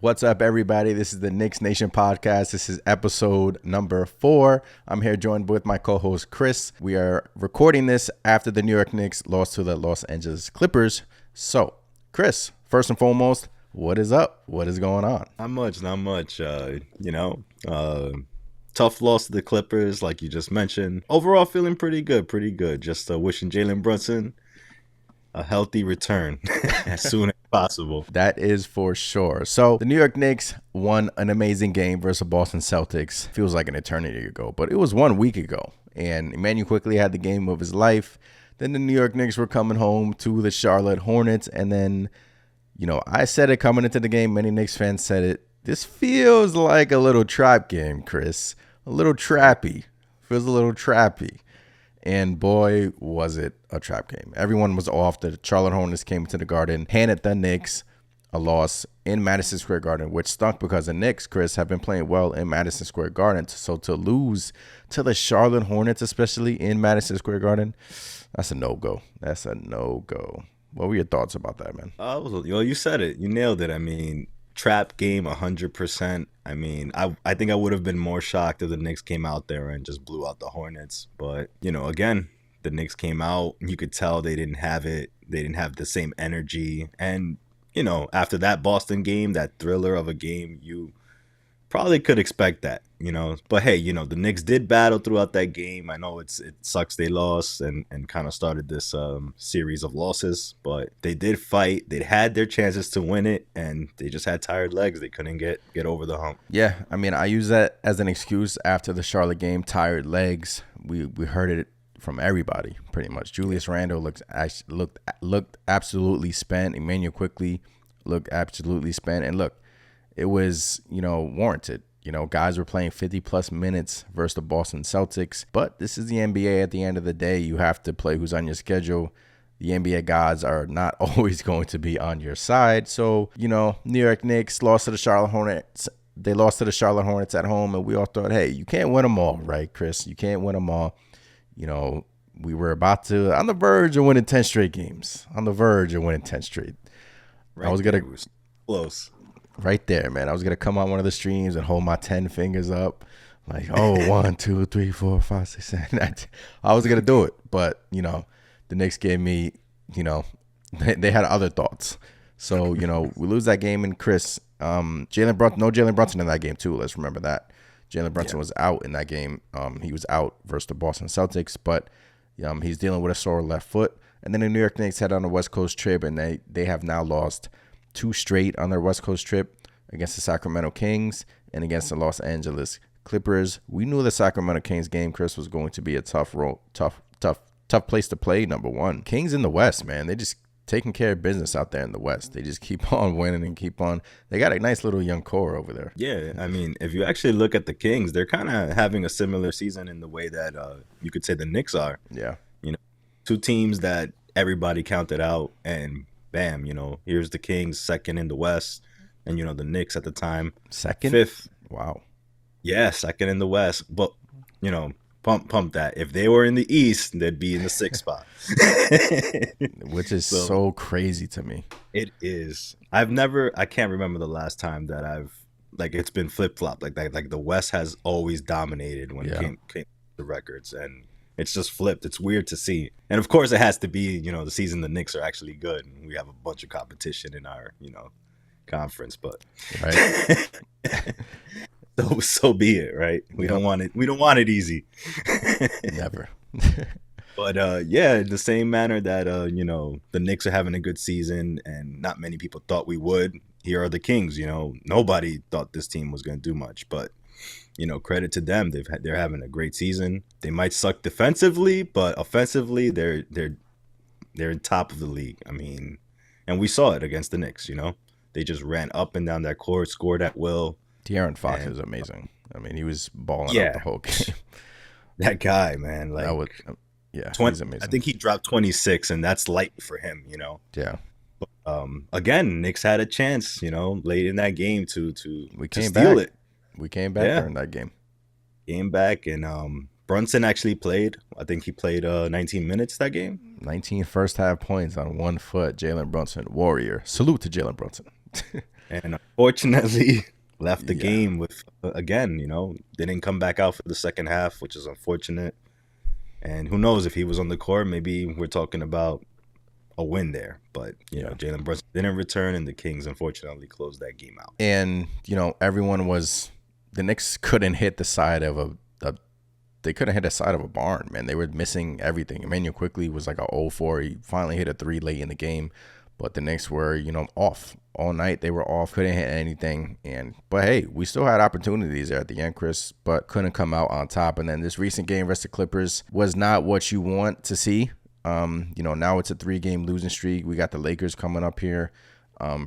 What's up, everybody? This is the Knicks Nation podcast. This is episode number 4. I'm here joined with my co-host Chris. We are recording this after the New York Knicks lost to the Los Angeles Clippers. So, Chris, first and foremost, what is up? What is going on? Not much. Tough loss to the Clippers, like you just mentioned. Overall, feeling pretty good. Just wishing Jalen Brunson a healthy return as soon as possible. That is for sure. So the New York Knicks won an amazing game versus the Boston Celtics. Feels like an eternity ago, but it was 1 week ago. And Emmanuel quickly had the game of his life. Then the New York Knicks were coming home to the Charlotte Hornets. And then, I said it coming into the game. Many Knicks fans said it. This feels like a little trap game, Chris. A little trappy. Feels a little trappy. And boy, was it a trap game. Everyone was off. The Charlotte Hornets came to the Garden, handed the Knicks a loss in Madison Square Garden, which stunk because the Knicks, Chris, have been playing well in Madison Square Garden. So to lose to the Charlotte Hornets, especially in Madison Square Garden, that's a no-go. That's a no-go. What were your thoughts about that, man? You said it. You nailed it. I mean, trap game 100%. I mean, I think I would have been more shocked if the Knicks came out there and just blew out the Hornets. But, again, the Knicks came out. You could tell they didn't have it. They didn't have the same energy. And, after that Boston game, that thriller of a game, you probably could expect that, But, hey, the Knicks did battle throughout that game. I know it sucks they lost and kind of started this series of losses. But they did fight. They had their chances to win it, and they just had tired legs. They couldn't get over the hump. Yeah, I mean, I use that as an excuse after the Charlotte game, tired legs. We heard it from everybody, pretty much. Julius Randle looked absolutely spent. Emmanuel quickly looked absolutely spent. And look, it was, warranted. Guys were playing 50-plus minutes versus the Boston Celtics. But this is the NBA. At the end of the day, you have to play who's on your schedule. The NBA gods are not always going to be on your side. So, New York Knicks lost to the Charlotte Hornets. They lost to the Charlotte Hornets at home, and we all thought, hey, you can't win them all, right, Chris? You can't win them all. We were on the verge of winning 10 straight games. On the verge of winning 10 straight. Right, I was going to close. Right there, man. I was going to come on one of the streams and hold my 10 fingers up. Like, 1, 2, 3, 4, 5, 6, 7. I was going to do it. But, the Knicks gave me, they had other thoughts. So, we lose that game. And Chris, Jalen Brunson in that game too. Let's remember that. Jalen Brunson was out in that game. He was out versus the Boston Celtics. But he's dealing with a sore left foot. And then the New York Knicks head on a West Coast trip. And they have now lost 2 straight on their West Coast trip against the Sacramento Kings and against the Los Angeles Clippers. We knew the Sacramento Kings game, Chris, was going to be a tough place to play. Number one, Kings in the West, man, they just taking care of business out there in the West. They just keep on winning and keep on. They got a nice little young core over there. Yeah, I mean, if you actually look at the Kings, they're kind of having a similar season in the way that you could say the Knicks are. Yeah, 2 teams that everybody counted out, and bam, here's the Kings second in the West, and the Knicks at the time second, 5th. Wow. Yeah, second in the West, but pump that. If they were in the East, they'd be in the 6th spot, which is so crazy to me. It is. I can't remember the last time that it's been flip flop. Like the West has always dominated when it came to the records, and it's just flipped. It's weird to see. And of course it has to be, the season the Knicks are actually good and we have a bunch of competition in our, conference, but right. so be it, right? We don't want it easy. Never. But in the same manner that the Knicks are having a good season and not many people thought we would, here are the Kings. Nobody thought this team was going to do much, but credit to them. They're having a great season. They might suck defensively, but offensively, they're in top of the league. I mean, and we saw it against the Knicks. They just ran up and down that court, scored at will. De'Aaron Fox is amazing. I mean, he was balling out the whole game. That guy, man, he's amazing. I think he dropped 26, and that's light for him. Yeah. But, again, Knicks had a chance, late in that game to steal it. We came back during that game. Came back, and Brunson actually played. I think he played 19 minutes that game. 19 first half points on 1 foot. Jalen Brunson, warrior. Salute to Jalen Brunson. And unfortunately left the Yeah. game with again, didn't come back out for the second half, which is unfortunate. And who knows, if he was on the court, maybe we're talking about a win there. But Yeah. Jalen Brunson didn't return, and the Kings unfortunately closed that game out. And, the Knicks couldn't hit the side of they couldn't hit the side of a barn, man. They were missing everything. Emmanuel Quickly was like a 0-4. He finally hit a 3 late in the game, but the Knicks were, off all night. They were off, couldn't hit anything. But hey, we still had opportunities there at the end, Chris, but couldn't come out on top. And then this recent game versus the Clippers was not what you want to see. Now it's a 3-game losing streak. We got the Lakers coming up here.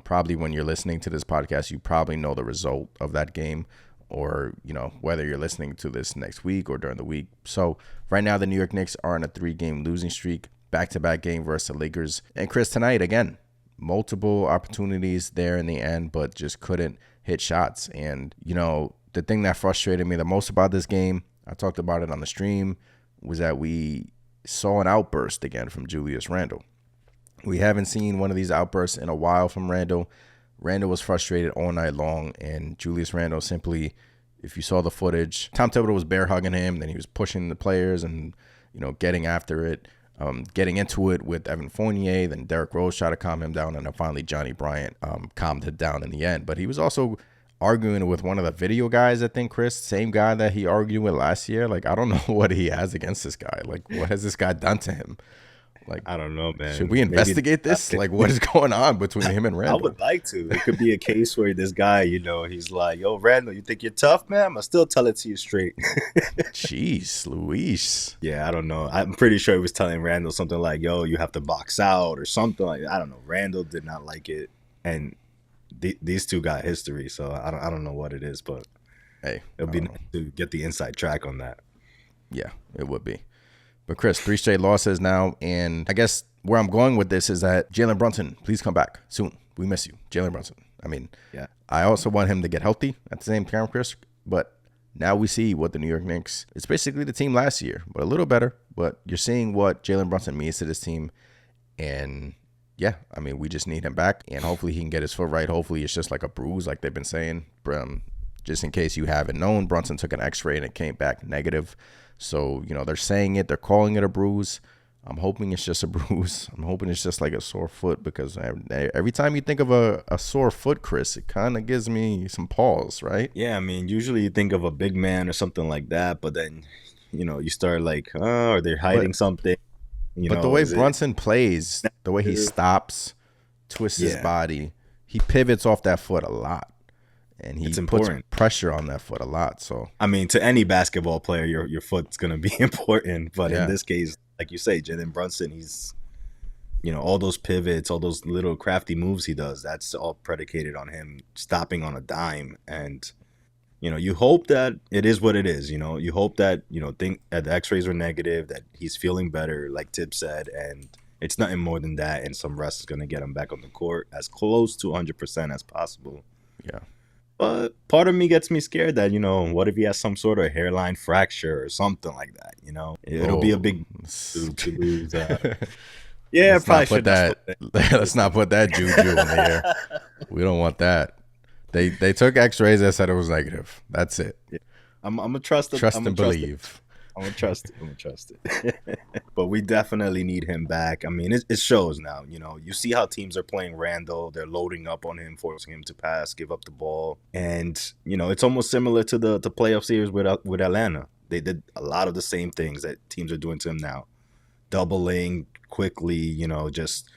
Probably when you're listening to this podcast, you probably know the result of that game, or, whether you're listening to this next week or during the week. So right now the New York Knicks are on a 3-game losing streak, back-to-back game versus the Lakers. And Chris, tonight, again, multiple opportunities there in the end, but just couldn't hit shots. And, the thing that frustrated me the most about this game, I talked about it on the stream, was that we saw an outburst again from Julius Randle. We haven't seen one of these outbursts in a while from Randle. Randle was frustrated all night long, and Julius Randle simply, if you saw the footage, Tom Thibodeau was bear hugging him, then he was pushing the players and, getting after it, getting into it with Evan Fournier, then Derrick Rose tried to calm him down, and then finally Johnny Bryant calmed him down in the end. But he was also arguing with one of the video guys, I think, Chris, same guy that he argued with last year. Like, I don't know what he has against this guy. Like, what has this guy done to him? Like, I don't know, man. Should we investigate this? Like, what is going on between him and Randle? I would like to. It could be a case where this guy, he's like, yo, Randle, you think you're tough, man? I'll still tell it to you straight. Jeez, Luis. Yeah, I don't know. I'm pretty sure he was telling Randle something like, yo, you have to box out or something like that. I don't know. Randle did not like it. And these two got history, so I don't know what it is, but hey, it'll be nice to get the inside track on that. Yeah, it would be. But Chris, 3 straight losses now, and I guess where I'm going with this is that Jalen Brunson, please come back soon. We miss you, Jalen Brunson. I mean, yeah. I also want him to get healthy at the same time, Chris, but now we see what the New York Knicks, it's basically the team last year, but a little better, but you're seeing what Jalen Brunson means to this team, and yeah, I mean, we just need him back, and hopefully he can get his foot right. Hopefully it's just like a bruise, like they've been saying. Just in case you haven't known, Brunson took an x-ray and it came back negative. So, they're saying it, they're calling it a bruise. I'm hoping it's just a bruise. I'm hoping it's just like a sore foot, because every time you think of a sore foot, Chris, it kind of gives me some pause, right? Yeah, I mean, usually you think of a big man or something like that, but then, you start like, oh, are they hiding something? But the way Brunson plays, the way he stops, twists his body, he pivots off that foot a lot. And he puts pressure on that foot a lot. So I mean, to any basketball player, your foot's gonna be important. But in this case, like you say, Jalen Brunson, he's, all those pivots, all those little crafty moves he does, that's all predicated on him stopping on a dime. And you hope that it is what it is. You hope that think that the X-rays are negative, that he's feeling better, like Tip said, and it's nothing more than that. And some rest is gonna get him back on the court as close to 100% as possible. Yeah. But part of me gets me scared that, what if he has some sort of hairline fracture or something like that, It'll be a big to lose. Yeah, let's probably not put that. Let's not put that juju in the air. We don't want that. They took x-rays that said it was negative. That's it. Yeah. I'm going to trust it. Trust and believe. I'm going to trust it. But we definitely need him back. I mean, it shows now. You see how teams are playing Randle. They're loading up on him, forcing him to pass, give up the ball. And, it's almost similar to the playoff series with Atlanta. They did a lot of the same things that teams are doing to him now. Doubling quickly, just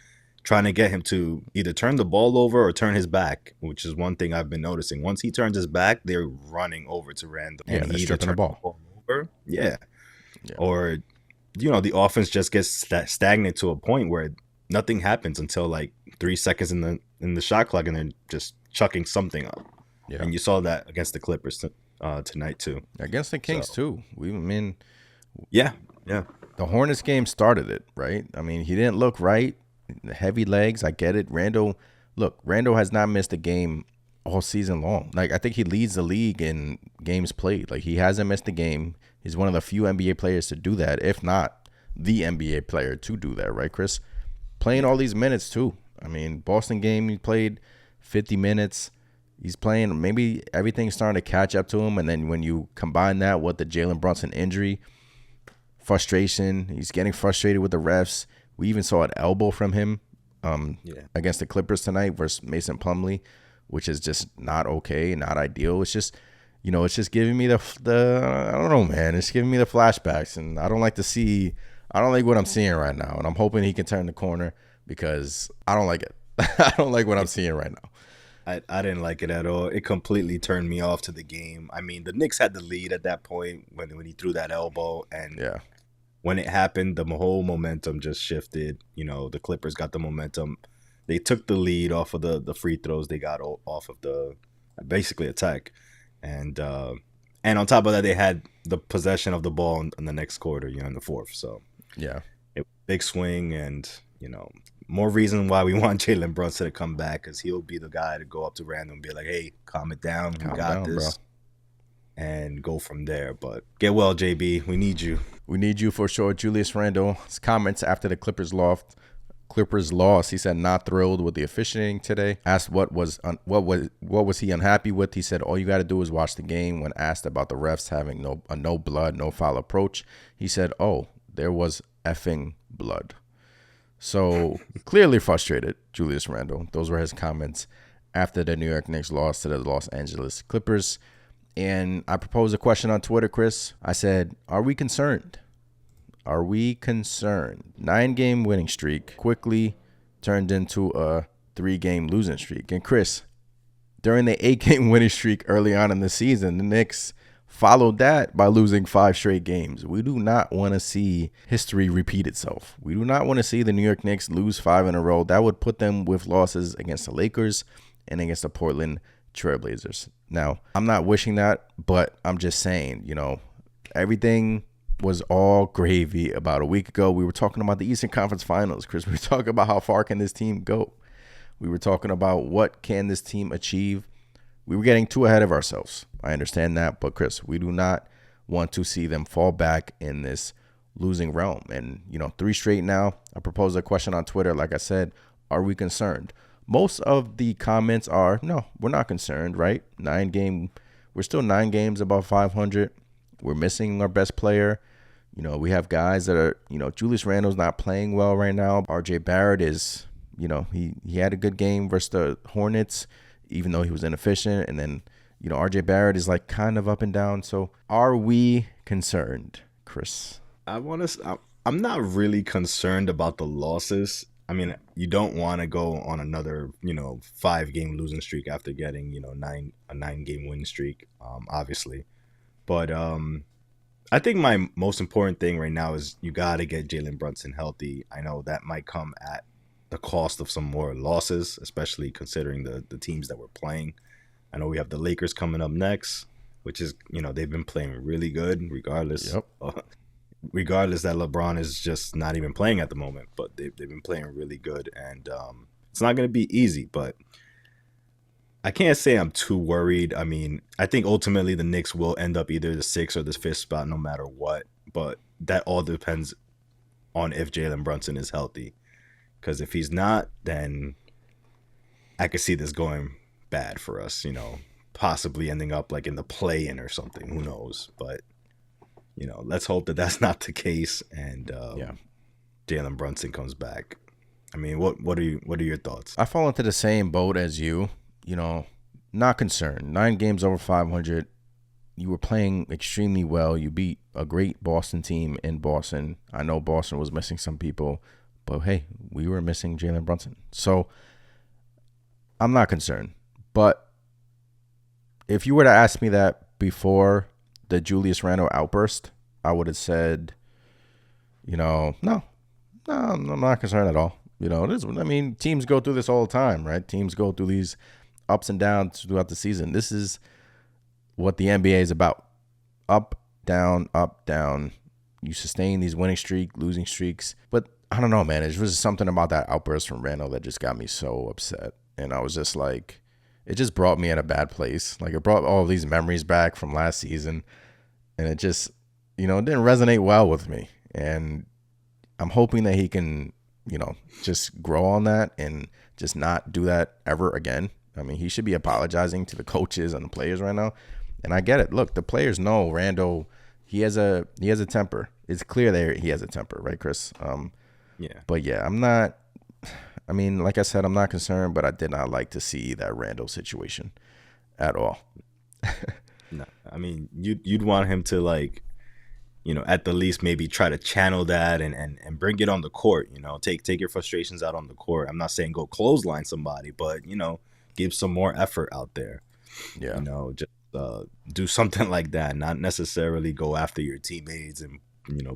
trying to get him to either turn the ball over or turn his back, which is one thing I've been noticing. Once he turns his back, they're running over to Randle. Yeah, they're stripping the ball over. Yeah. Or, the offense just gets stagnant to a point where nothing happens until like 3 seconds in the shot clock, and they're just chucking something up. Yeah. And you saw that against the Clippers tonight too. Against the Kings too. Yeah. The Hornets game started it, right? I mean, he didn't look right. Heavy legs, I get it. Randle has not missed a game all season long. Like, I think he leads the league in games played. Like, he hasn't missed a game. He's one of the few NBA players to do that, if not the NBA player to do that, right, Chris? Playing all these minutes too. I mean, Boston game, he played 50 minutes. He's playing, maybe everything's starting to catch up to him. And then when you combine that with the Jalen Brunson injury, frustration, he's getting frustrated with the refs. We even saw an elbow from him against the Clippers tonight versus Mason Plumlee, which is just not okay, not ideal. It's just, it's just giving me the I don't know, man. It's giving me the flashbacks, and I don't like what I'm seeing right now. And I'm hoping he can turn the corner because I don't like it. I don't like what I'm seeing right now. I didn't like it at all. It completely turned me off to the game. I mean, the Knicks had the lead at that point when he threw that elbow, and when it happened, the whole momentum just shifted. The Clippers got the momentum. They took the lead off of the free throws they got off of the basically attack, and on top of that, they had the possession of the ball in the next quarter, in the fourth. So big swing, and more reason why we want Jalen Brunson to come back, because he'll be the guy to go up to Randall and be like, hey, calm it down. We got this. Bro. And go from there. But get well, JB. We need you. We need you for sure. Julius Randle's comments after the Clippers loss. He said not thrilled with the officiating today. Asked what was he unhappy with. He said all you got to do is watch the game. When asked about the refs having no blood, no foul approach, he said, "Oh, there was effing blood." So clearly frustrated, Julius Randle. Those were his comments after the New York Knicks lost to the Los Angeles Clippers. And I proposed a question on Twitter, Chris. I said, are we concerned? Are we concerned? 9-game winning streak quickly turned into a 3-game losing streak. And Chris, during the 8-game winning streak early on in the season, the Knicks followed that by losing 5 straight games. We do not want to see history repeat itself. We do not want to see the New York Knicks lose 5 in a row. That would put them with losses against the Lakers and against the Portland Trailblazers. Now, I'm not wishing that, but I'm just saying, everything was all gravy about a week ago. We were talking about the Eastern Conference Finals, Chris. We were talking about how far can this team go. We were talking about what can this team achieve. We were getting too ahead of ourselves. I understand that, but Chris, we do not want to see them fall back in this losing realm. And, 3 straight now. I proposed a question on Twitter. Like I said, are we concerned? Most of the comments are, no, we're not concerned, right? We're still 9 games above 500. We're missing our best player. We have guys that are, Julius Randle's not playing well right now. RJ Barrett is, he had a good game versus the Hornets, even though he was inefficient. And then, RJ Barrett is like kind of up and down. So are we concerned, Chris? I'm not really concerned about the losses. I mean, you don't want to go on another, 5-game losing streak after getting, a 9-game winning streak, obviously. But I think my most important thing right now is you got to get Jalen Brunson healthy. I know that might come at the cost of some more losses, especially considering the teams that we're playing. I know we have the Lakers coming up next, which is, they've been playing really good regardless. Yep. Regardless that LeBron is just not even playing at the moment, but they've been playing really good, and it's not going to be easy, but I can't say I'm too worried. I mean, I think ultimately the Knicks will end up either the 6th or the 5th spot no matter what, but that all depends on if Jalen Brunson is healthy, because if he's not, then I could see this going bad for us, possibly ending up like in the play-in or something. Who knows? But let's hope that that's not the case, and Jalen Brunson comes back. I mean, what are your thoughts? I fall into the same boat as you. Not concerned. 9 games over 500. You were playing extremely well. You beat a great Boston team in Boston. I know Boston was missing some people, but hey, we were missing Jalen Brunson. So I'm not concerned. But if you were to ask me that before the Julius Randle outburst, I would have said, no, I'm not concerned at all. Teams go through this all the time, right? Teams go through these ups and downs throughout the season. This is what the NBA is about. Up, down, up, down. You sustain these winning streak, losing streaks. But I don't know, man. It was something about that outburst from Randle that just got me so upset. And I was just like, it just brought me in a bad place. Like, it brought all these memories back from last season. And it just, it didn't resonate well with me. And I'm hoping that he can, just grow on that and just not do that ever again. I mean, he should be apologizing to the coaches and the players right now. And I get it. Look, the players know Randall. He has a temper. It's clear there he has a temper, right, Chris? Yeah. But yeah, I'm not. I mean, like I said, I'm not concerned, but I did not like to see that Randall situation at all. No, I mean, you'd want him to, like, at the least maybe try to channel that and bring it on the court. Take your frustrations out on the court. I'm not saying go clothesline somebody, but give some more effort out there. Yeah. Just do something like that. Not necessarily go after your teammates and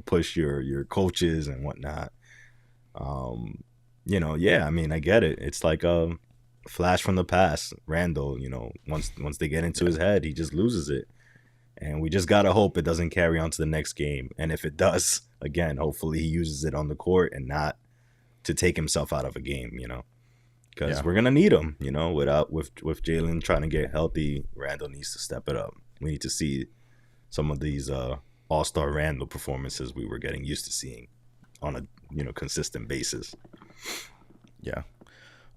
push your coaches and whatnot. Yeah, I mean, I get it. It's like a flash from the past. Randall, once they get into his head, he just loses it. And we just got to hope it doesn't carry on to the next game. And if it does, again, hopefully he uses it on the court and not to take himself out of a game, because we're going to need him, with Jalen trying to get healthy. Randall needs to step it up. We need to see some of these all-star Randall performances we were getting used to seeing on a consistent basis. Yeah.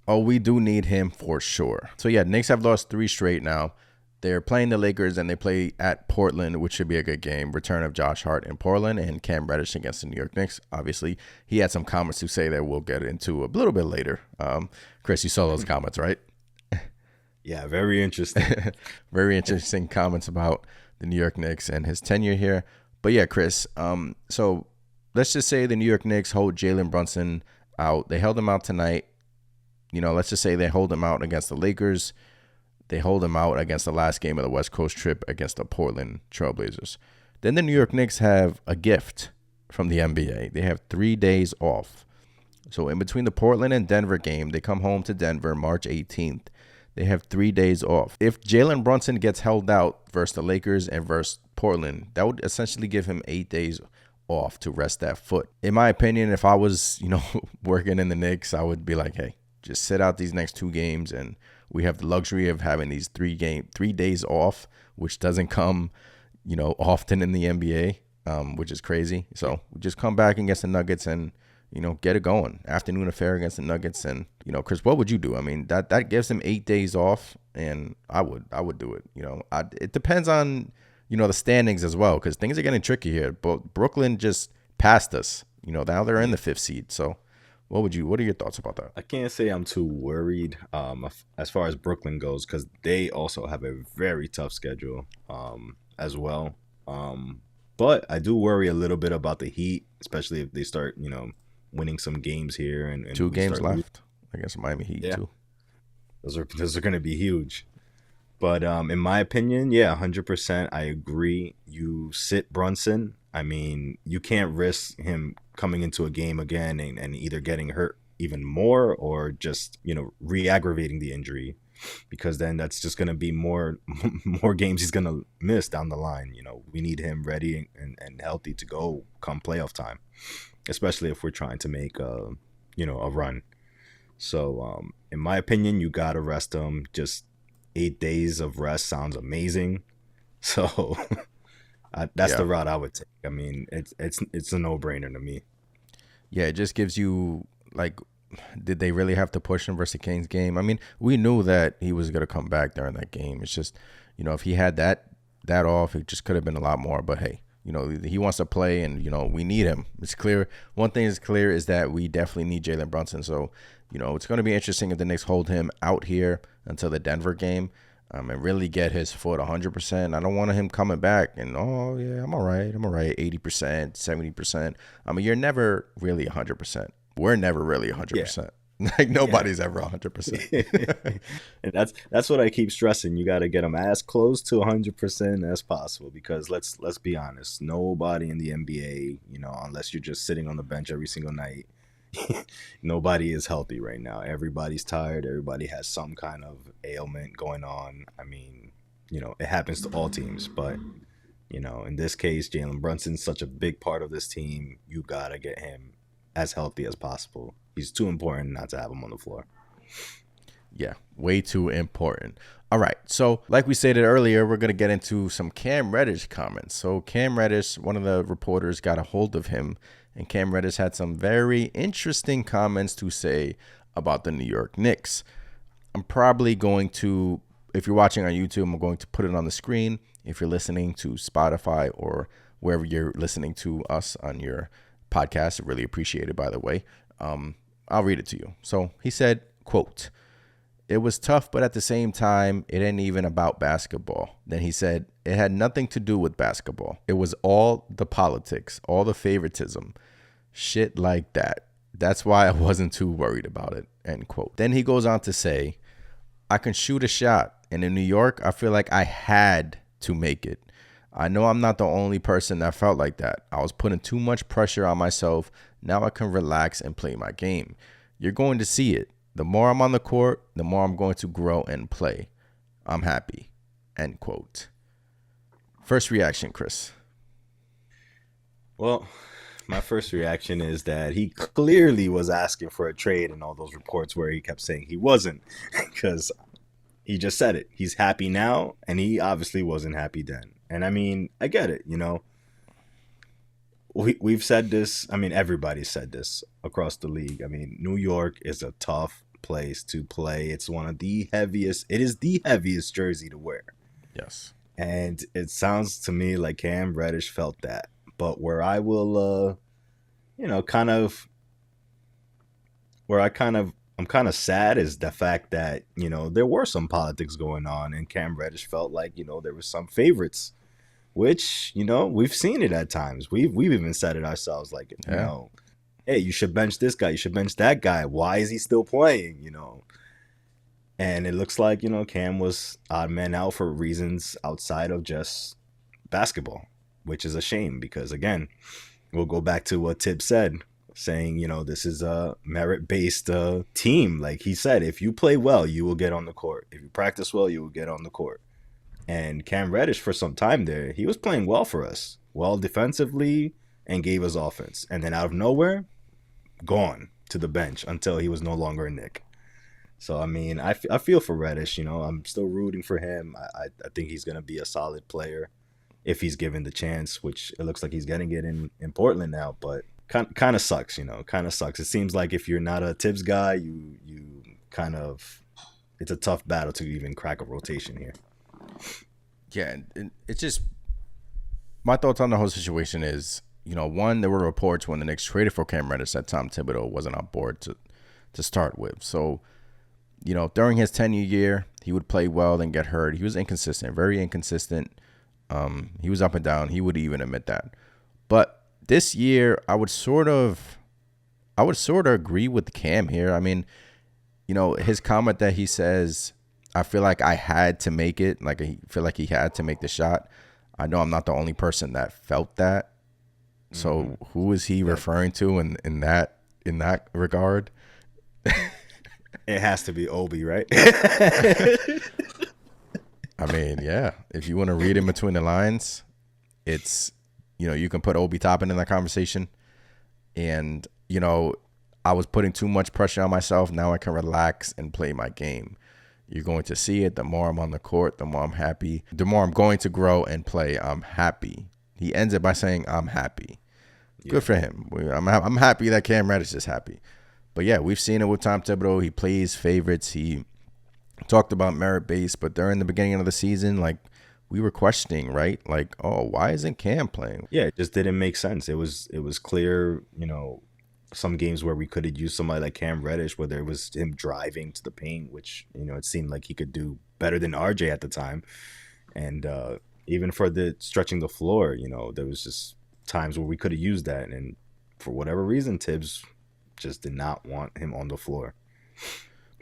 Oh, we do need him for sure. So yeah, Knicks have lost 3 straight now. They're playing the Lakers and they play at Portland, which should be a good game. Return of Josh Hart in Portland and Cam Reddish against the New York Knicks. Obviously, he had some comments to say that we'll get into a little bit later. Chris, you saw those comments, right? Yeah, very interesting. Very interesting comments about the New York Knicks and his tenure here. But yeah, Chris, so let's just say the New York Knicks hold Jalen Brunson out. They held him out tonight. Let's just say they hold him out against the Lakers. They hold him out against the last game of the West Coast trip against the Portland Trailblazers. Then the New York Knicks have a gift from the NBA. They have 3 days off. So in between the Portland and Denver game, they come home to Denver March 18th. They have 3 days off. If Jalen Brunson gets held out versus the Lakers and versus Portland, that would essentially give him 8 days off to rest that foot. In my opinion, if I was, working in the Knicks, I would be like, hey, just sit out these next 2 games and we have the luxury of having these 3 days off, which doesn't come, often in the NBA, which is crazy. So we just come back against the Nuggets and, get it going. Afternoon affair against the Nuggets. And, Chris, what would you do? I mean, that gives them 8 days off, and I would do it. It depends on, the standings as well, because things are getting tricky here. But Brooklyn just passed us. Now they're in the 5th seed. So what are your thoughts about that? I can't say I'm too worried as far as Brooklyn goes, because they also have a very tough schedule as well. But I do worry a little bit about the Heat, especially if they start, winning some games here. And 2 games left against Miami Heat, too. Those are going to be huge. But in my opinion, 100%, I agree. You sit Brunson. I mean, you can't risk him coming into a game again and either getting hurt even more or just, re-aggravating the injury, because then that's just going to be more games he's going to miss down the line. We need him ready and healthy to go come playoff time, especially if we're trying to make a run. So in my opinion, you got to rest him. Just 8 days of rest sounds amazing. So that's the route I would take. I mean, it's a no-brainer to me. Yeah, it just gives you, like, did they really have to push him versus the Kings game? I mean, we knew that he was going to come back during that game. It's just, if he had that off, it just could have been a lot more. But, hey, he wants to play, and, we need him. It's clear. One thing is clear is that we definitely need Jalen Brunson. So, it's going to be interesting if the Knicks hold him out here until the Denver game. And really get his foot 100%. I don't want him coming back and, oh, yeah, I'm all right, 80%, 70%. I mean, you're never really 100%. We're never really 100%. Yeah. Like, nobody's ever 100%. And that's what I keep stressing. You got to get them as close to 100% as possible, because let's be honest, nobody in the NBA, unless you're just sitting on the bench every single night, nobody is healthy right now. Everybody's tired. Everybody has some kind of ailment going on. I mean, it happens to all teams, but in this case, Jalen Brunson's such a big part of this team. You gotta get him as healthy as possible. He's too important not to have him on the floor. Yeah, way too important. All right, so like we stated earlier, we're going to get into some Cam Reddish comments. So Cam Reddish, one of the reporters, got a hold of him, and Cam Reddish had some very interesting comments to say about the New York Knicks. I'm probably going to, if you're watching on YouTube, I'm going to put it on the screen. If you're listening to Spotify or wherever you're listening to us on your podcast, I really appreciate it, by the way. I'll read it to you. So he said, quote, "It was tough, but at the same time, it ain't even about basketball." Then he said, "It had nothing to do with basketball. It was all the politics, all the favoritism, shit like that. That's why I wasn't too worried about it," end quote. Then he goes on to say, "I can shoot a shot. And in New York, I feel like I had to make it. I know I'm not the only person that felt like that. I was putting too much pressure on myself. Now I can relax and play my game. You're going to see it. The more I'm on the court, the more I'm going to grow and play. I'm happy," end quote. First reaction, Chris. Well, my first reaction is that he clearly was asking for a trade in all those reports where he kept saying he wasn't, because he just said it. He's happy now, and he obviously wasn't happy then. And I mean, I get it, you know. We've said this. I mean, everybody said this across the league. I mean, New York is a tough place to play. It's one of the heaviest. It is the heaviest jersey to wear. Yes. And it sounds to me like Cam Reddish felt that. But where I will, I'm kind of sad is the fact that, there were some politics going on, and Cam Reddish felt like, there was some favorites, which, we've seen it at times. We've even said it ourselves, like, hey, you should bench this guy, you should bench that guy. Why is he still playing, And it looks like, Cam was odd man out for reasons outside of just basketball, which is a shame because, again, we'll go back to what Tibbs said, saying, this is a merit-based team. Like he said, if you play well, you will get on the court. If you practice well, you will get on the court. And Cam Reddish, for some time there, he was playing well for us, well defensively, and gave us offense. And then out of nowhere, gone to the bench until he was no longer a Knick. So, I mean, I feel for Reddish. I'm still rooting for him. I think he's going to be a solid player if he's given the chance, which it looks like he's getting it in Portland now. But kind of sucks, kind of sucks. It seems like if you're not a Tibbs guy, you kind of, it's a tough battle to even crack a rotation here. Yeah, it's just, my thoughts on the whole situation is, one, there were reports when the Knicks traded for Cam Reddish that Tom Thibodeau wasn't on board to start with. So, during his tenure year, he would play well, then get hurt. He was inconsistent, very inconsistent. He was up and down. He would even admit that. But this year, I would sort of agree with Cam here. I mean, his comment that he says, "I feel like I had to make it," like I feel like he had to make the shot. I know I'm not the only person that felt that. So who is he referring to in that regard? It has to be Obi, right? I mean, yeah. If you want to read in between the lines, it's, you can put Obi Toppin in that conversation. And, I was putting too much pressure on myself. Now I can relax and play my game. You're going to see it. The more I'm on the court, the more I'm happy. The more I'm going to grow and play, I'm happy. He ends it by saying, "I'm happy." Yeah. Good for him. I'm happy that Cam Reddish is happy. But yeah, we've seen it with Tom Thibodeau. He plays favorites. He talked about merit base, but during the beginning of the season, like, we were questioning, right? Like, oh, why isn't Cam playing? Yeah, it just didn't make sense. It was clear, some games where we could have used somebody like Cam Reddish, whether it was him driving to the paint, which, it seemed like he could do better than RJ at the time. And even for the stretching the floor, there was just times where we could have used that. And for whatever reason, Tibbs just did not want him on the floor.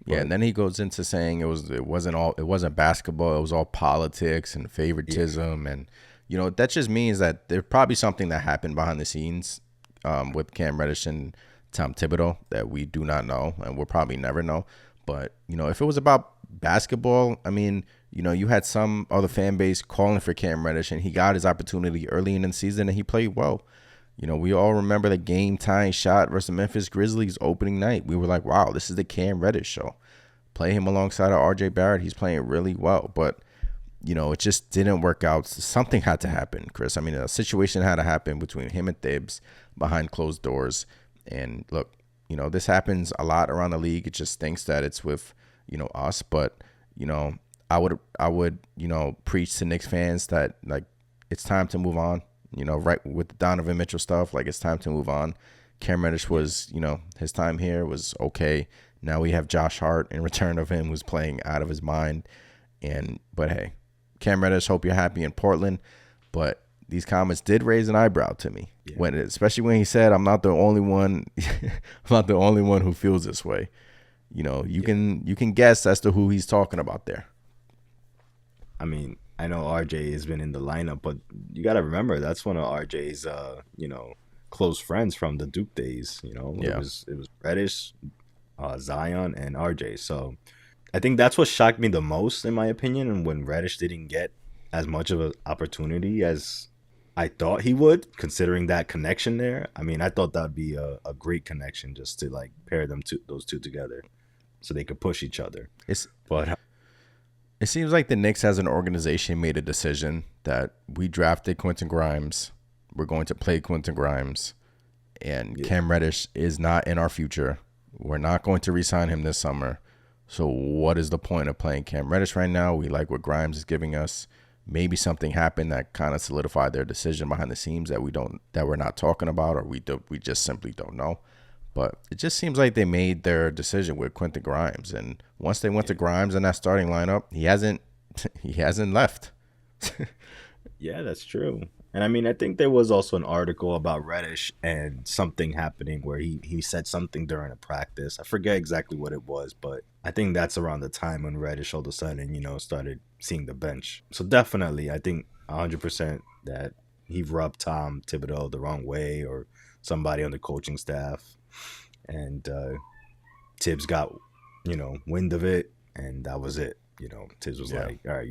Yeah, and then he goes into saying it wasn't basketball, it was all politics and favoritism. Yeah. And that just means that there's probably something that happened behind the scenes with Cam Reddish and Tom Thibodeau that we do not know, and we'll probably never know. But if it was about basketball, I mean, you had some other fan base calling for Cam Reddish, and he got his opportunity early in the season, and he played well. We all remember the game-tying shot versus the Memphis Grizzlies opening night. We were like, wow, this is the Cam Reddish show. Play him alongside of RJ Barrett. He's playing really well. But, it just didn't work out. Something had to happen, Chris. I mean, a situation had to happen between him and Thibs behind closed doors. And, look, this happens a lot around the league. It just stinks that it's with, us. But, I would, preach to Knicks fans that, like, it's time to move on, right with the Donovan Mitchell stuff. Like, it's time to move on. Cam Reddish was, his time here was okay. Now we have Josh Hart in return of him, who's playing out of his mind. But hey, Cam Reddish, hope you're happy in Portland. But these comments did raise an eyebrow to me, especially when he said, "I'm not the only one. I'm not the only one who feels this way." You can guess as to who he's talking about there. I mean, I know RJ has been in the lineup, but you got to remember that's one of RJ's, close friends from the Duke days. It was Reddish, Zion, and RJ. So I think that's what shocked me the most, in my opinion, and when Reddish didn't get as much of an opportunity as I thought he would, considering that connection there. I mean, I thought that would be a great connection just to like pair those two together so they could push each other. It seems like the Knicks as an organization made a decision that we drafted Quentin Grimes. We're going to play Quentin Grimes, and Cam Reddish is not in our future. We're not going to re-sign him this summer. So what is the point of playing Cam Reddish right now? We like what Grimes is giving us. Maybe something happened that kind of solidified their decision behind the scenes that we're not talking about, or we just simply don't know. But it just seems like they made their decision with Quentin Grimes, and once they went to Grimes in that starting lineup, he hasn't left. Yeah, that's true. And I mean, I think there was also an article about Reddish and something happening where he said something during a practice. I forget exactly what it was, but I think that's around the time when Reddish all of a sudden, started seeing the bench. So definitely, I think 100% that he rubbed Tom Thibodeau the wrong way, or somebody on the coaching staff. And Tibbs got, wind of it, and that was it. Tibbs was like, all right,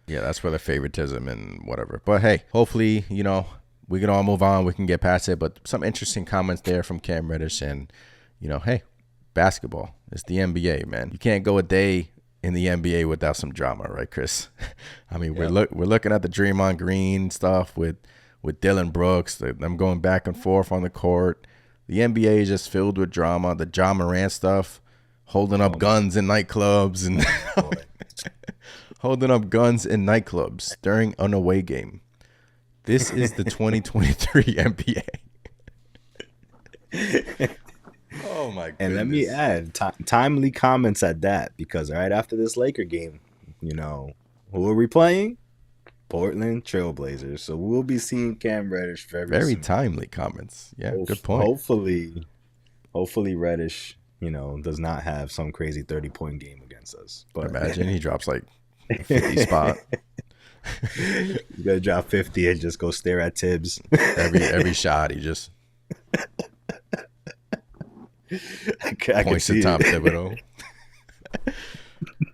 yeah, that's for the favoritism and whatever. But hey, hopefully, we can all move on. We can get past it. But some interesting comments there from Cam Reddish. And, hey, basketball. It's the NBA, man. You can't go a day in the NBA without some drama, right, Chris? I mean, we're looking at the Draymond Green stuff with Dylan Brooks, them going back and forth on the court. The NBA is just filled with drama. The Ja Morant stuff, holding up guns in nightclubs and holding up guns in nightclubs during an away game. This is the 2023 NBA. Oh my goodness. And let me add timely comments at that, because right after this Laker game, who are we playing? Portland Trailblazers. So we'll be seeing Cam Reddish very soon. Timely comments. Yeah, good point. Hopefully Reddish, does not have some crazy 30-point game against us. But imagine he drops like a 50 spot. You gotta drop 50 and just go stare at Tibbs. Every shot he just points to Tom Thibodeau.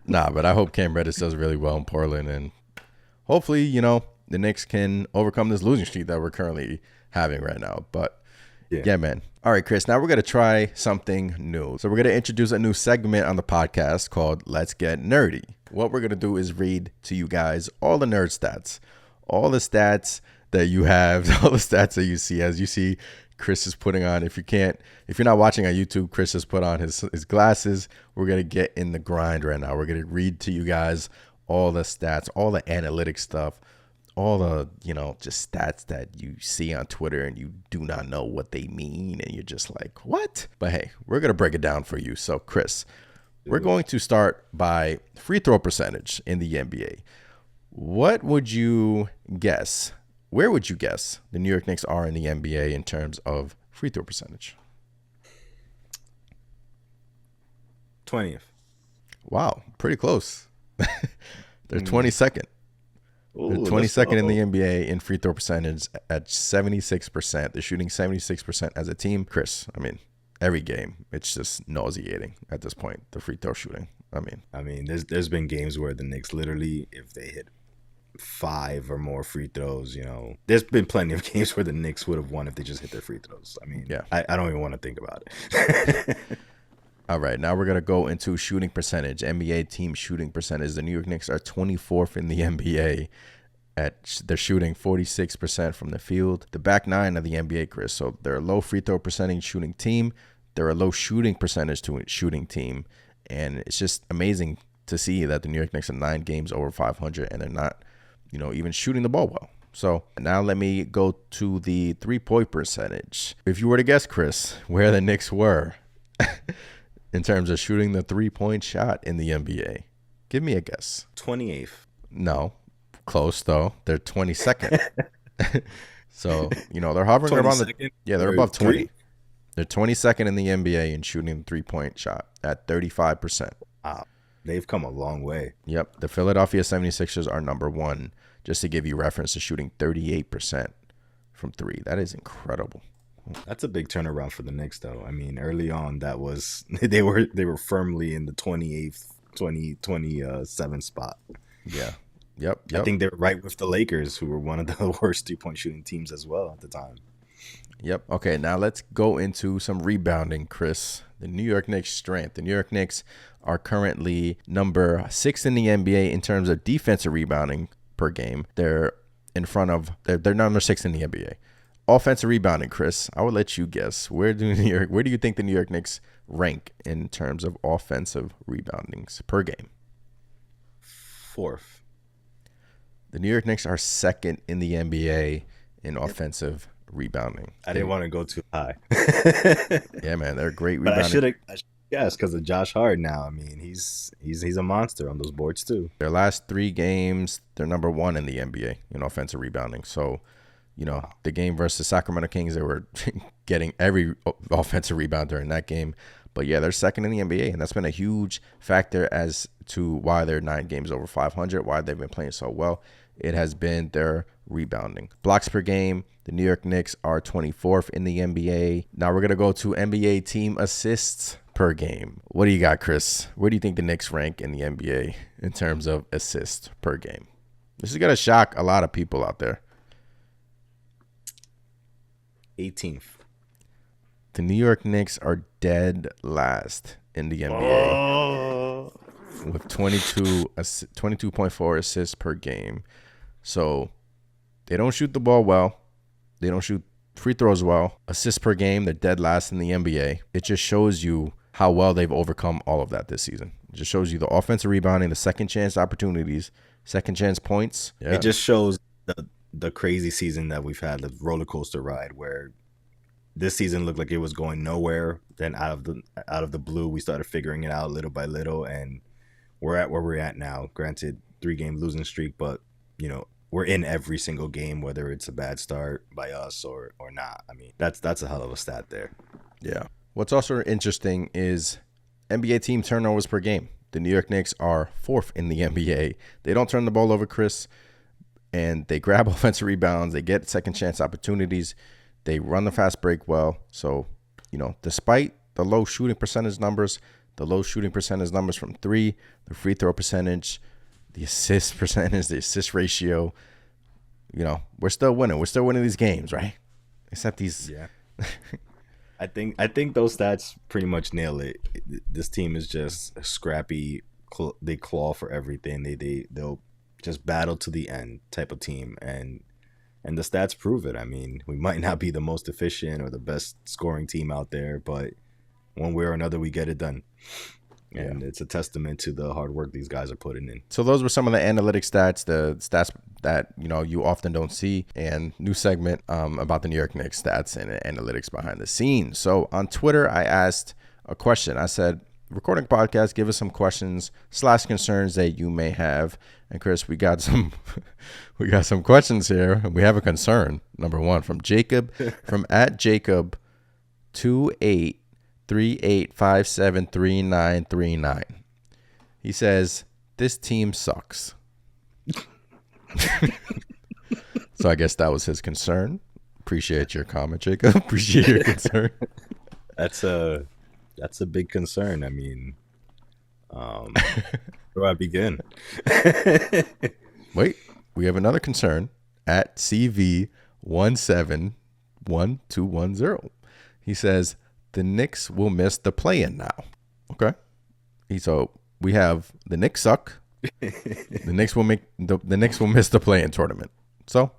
Nah, but I hope Cam Reddish does really well in Portland, and hopefully, the Knicks can overcome this losing streak that we're currently having right now. But yeah, man. All right, Chris, now we're going to try something new. So we're going to introduce a new segment on the podcast called Let's Get Nerdy. What we're going to do is read to you guys all the nerd stats, all the stats that you have, all the stats that you see. As you see, Chris is putting on, if you're not watching on YouTube, Chris has put on his glasses. We're going to get in the grind right now. We're going to read to you guys all the stats, all the analytic stuff, all the, just stats that you see on Twitter and you do not know what they mean. And you're just like, what? But hey, we're going to break it down for you. So Chris, we're going to start by free throw percentage in the NBA. What would you guess? Where would you guess the New York Knicks are in the NBA in terms of free throw percentage? 20th. Wow, pretty close. They're 22nd. They're 22nd in the NBA in free throw percentage at 76%. They're shooting 76% as a team. Chris, I mean, every game, it's just nauseating at this point, the free throw shooting. I mean, there's been games where the Knicks literally, if they hit 5 or more free throws, there's been plenty of games where the Knicks would have won if they just hit their free throws. I mean, I don't even want to think about it. All right, now we're going to go into shooting percentage, NBA team shooting percentage. The New York Knicks are 24th in the NBA. They're shooting 46% from the field. The back nine of the NBA, Chris. So they're a low free throw percentage shooting team. They're a low shooting percentage to shooting team. And it's just amazing to see that the New York Knicks are 9 games over 500 and they're not, even shooting the ball well. So now let me go to the 3-point percentage. If you were to guess, Chris, where the Knicks were in terms of shooting the 3-point shot in the NBA, give me a guess. 28th. No, close though. They're 22nd. So, they're hovering around they're above 20. They're 22nd in the NBA in shooting the 3-point shot at 35%. Wow. They've come a long way. Yep. The Philadelphia 76ers are number 1, just to give you reference to shooting 38% from 3. That is incredible. That's a big turnaround for the Knicks, though. I mean, early on, that was they were firmly in the 28th, 27 spot. Yeah. Yep. I think they were right with the Lakers, who were one of the worst 3-point shooting teams as well at the time. Yep. Okay, now let's go into some rebounding, Chris. The New York Knicks' strength. The New York Knicks are currently number 6 in the NBA in terms of defensive rebounding per game. They're number 6 in the NBA. Offensive rebounding, Chris. I would let you guess. Where do you think the New York Knicks rank in terms of offensive reboundings per game? 4th. The New York Knicks are 2nd in the NBA in offensive rebounding. I didn't want to go too high. Yeah, man, they're great rebounding. I should guess because of Josh Hart now. I mean, he's a monster on those boards too. Their last 3 games, they're number 1 in the NBA in offensive rebounding. So, the game versus Sacramento Kings, they were getting every offensive rebounder in that game. But yeah, they're 2nd in the NBA, and that's been a huge factor as to why they're 9 games over 500, why they've been playing so well. It has been their rebounding. Blocks per game, the New York Knicks are 24th in the NBA. Now we're going to go to NBA team assists per game. What do you got, Chris? Where do you think the Knicks rank in the NBA in terms of assists per game? This is going to shock a lot of people out there. 18th. The New York Knicks are dead last in the NBA with 22.4 assists per game. So they don't shoot the ball well. They don't shoot free throws well. Assists per game, they're dead last in the NBA. It just shows you how well they've overcome all of that this season. It just shows you the offensive rebounding, the second chance opportunities, second chance points. Yeah. It just shows the crazy season that we've had, the roller coaster ride, where this season looked like it was going nowhere. Then out of the blue, we started figuring it out little by little, and we're at where we're at now. Granted, 3-game losing streak, but we're in every single game, whether it's a bad start by us or not. I mean, that's a hell of a stat there. Yeah. What's also interesting is NBA team turnovers per game. The New York Knicks are 4th in the NBA. They don't turn the ball over, Chris, and they grab offensive rebounds. They get second chance opportunities. They run the fast break well. So, despite the low shooting percentage numbers from 3, the free throw percentage, the assist percentage, the assist ratio, we're still winning. We're still winning these games, right? Except these. Yeah. I think those stats pretty much nail it. This team is just scrappy. They claw for everything. They'll just battle to the end type of team, and the stats prove it. I mean, we might not be the most efficient or the best scoring team out there, but one way or another, we get it done. And it's a testament to the hard work these guys are putting in. So those were some of the analytic stats, the stats that you often don't see, and new segment about the New York Knicks stats and analytics behind the scenes. So on Twitter, I asked a question. I said, recording podcast, give us some questions / concerns that you may have. And Chris, we got some questions here. We have a concern. Number 1 from Jacob, from @Jacob2838573939. He says, this team sucks. So I guess that was his concern. Appreciate your comment, Jacob. Appreciate your concern. That's a big concern. I mean, where do I begin? Wait, we have another concern at CV171210. He says the Knicks will miss the play-in now. Okay. So we have the Knicks suck. The Knicks will miss the play-in tournament. So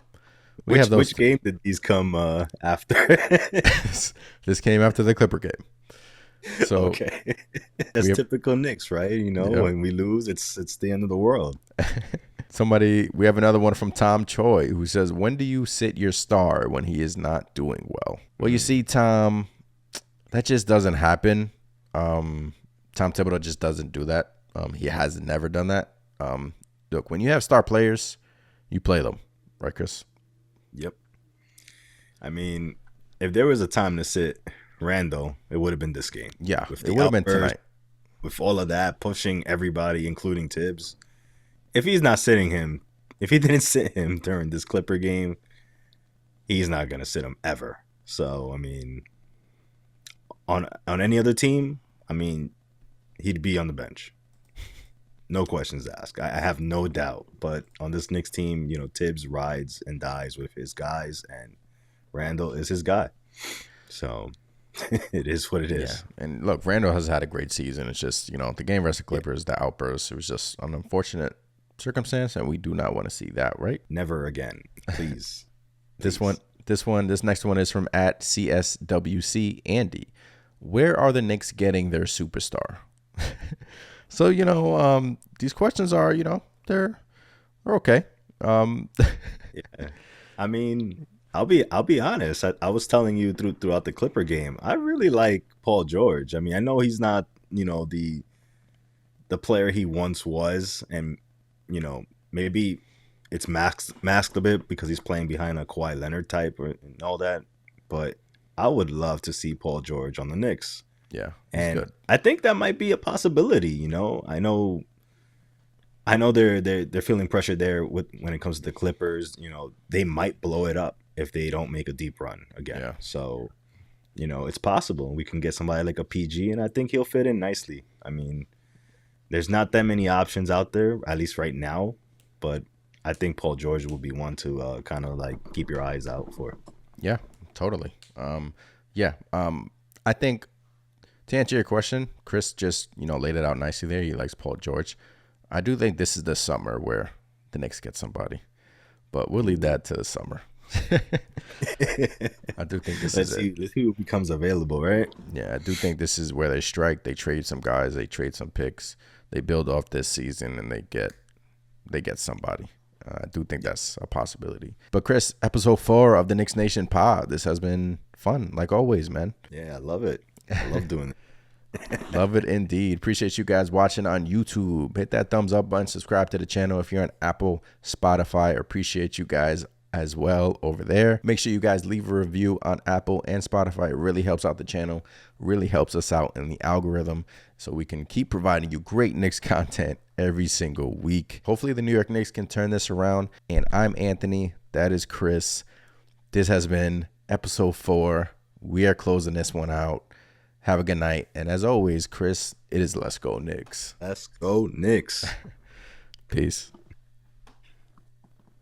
we have those. Which game did these come after? This came after the Clipper game. So Okay. That's we have, typical Knicks, right? You know, yep. when we lose, it's the end of the world. We have another one from Tom Choi who says, when do you sit your star when he is not doing well? Well, you see, Tom, that just doesn't happen. Tom Thibodeau just doesn't do that. He has never done that. Look, when you have star players, you play them, right, Chris? Yep. I mean, if there was a time to sit Randall, it would have been this game. Yeah, With it the would have been outburst, tonight. with all of that, pushing everybody, including Tibbs. If he's not sitting him, if he didn't sit him during this Clipper game, he's not gonna sit him ever. So I mean, on any other team, I mean, he'd be on the bench. No questions asked. I have no doubt. But on this Knicks team, you know, Tibbs rides and dies with his guys, and Randall is his guy. So it is what it is. Yeah, and look, Randall has had a great season. It's just, the game versus Clippers, the outburst, it was just an unfortunate circumstance, and we do not want to see that, right? Never again, please. This next one is from at CSWC Andy. Where are the Knicks getting their superstar? So, these questions are, they're okay. Yeah. I mean, I'll be honest. I was telling you throughout the Clipper game, I really like Paul George. I mean, I know he's not, the player he once was, and maybe it's masked a bit because he's playing behind a Kawhi Leonard type and all that. But I would love to see Paul George on the Knicks. Yeah, and good. I think that might be a possibility. I know they're feeling pressure there when it comes to the Clippers. They might blow it up if they don't make a deep run again. Yeah. So, it's possible we can get somebody like a PG, and I think he'll fit in nicely. I mean, there's not that many options out there, at least right now, but I think Paul George will be one to kind of like keep your eyes out for. Yeah, totally. I think to answer your question, Chris just, laid it out nicely there. He likes Paul George. I do think this is the summer where the Knicks get somebody, but we'll leave that to the summer. I do think this is it. Let's see who becomes available, right? Yeah, I do think this is where they strike. They trade some guys. They trade some picks. They build off this season, and they get somebody. I do think that's a possibility. But Chris, episode 4 of the Knicks Nation pod. This has been fun, like always, man. Yeah, I love it. I love doing it. Love it indeed. Appreciate you guys watching on YouTube. Hit that thumbs up button. Subscribe to the channel if you're on Apple, Spotify. Appreciate you guys as well over there. Make sure you guys leave a review on Apple and Spotify. It really helps out the channel, really helps us out in the algorithm, so we can keep providing you great Knicks content every single week. Hopefully the New York Knicks can turn this around. And I'm Anthony. That is Chris. This has been episode 4. We are closing this one out. Have a good night. And as always, Chris, it is Let's Go Knicks. Let's go Knicks. Peace.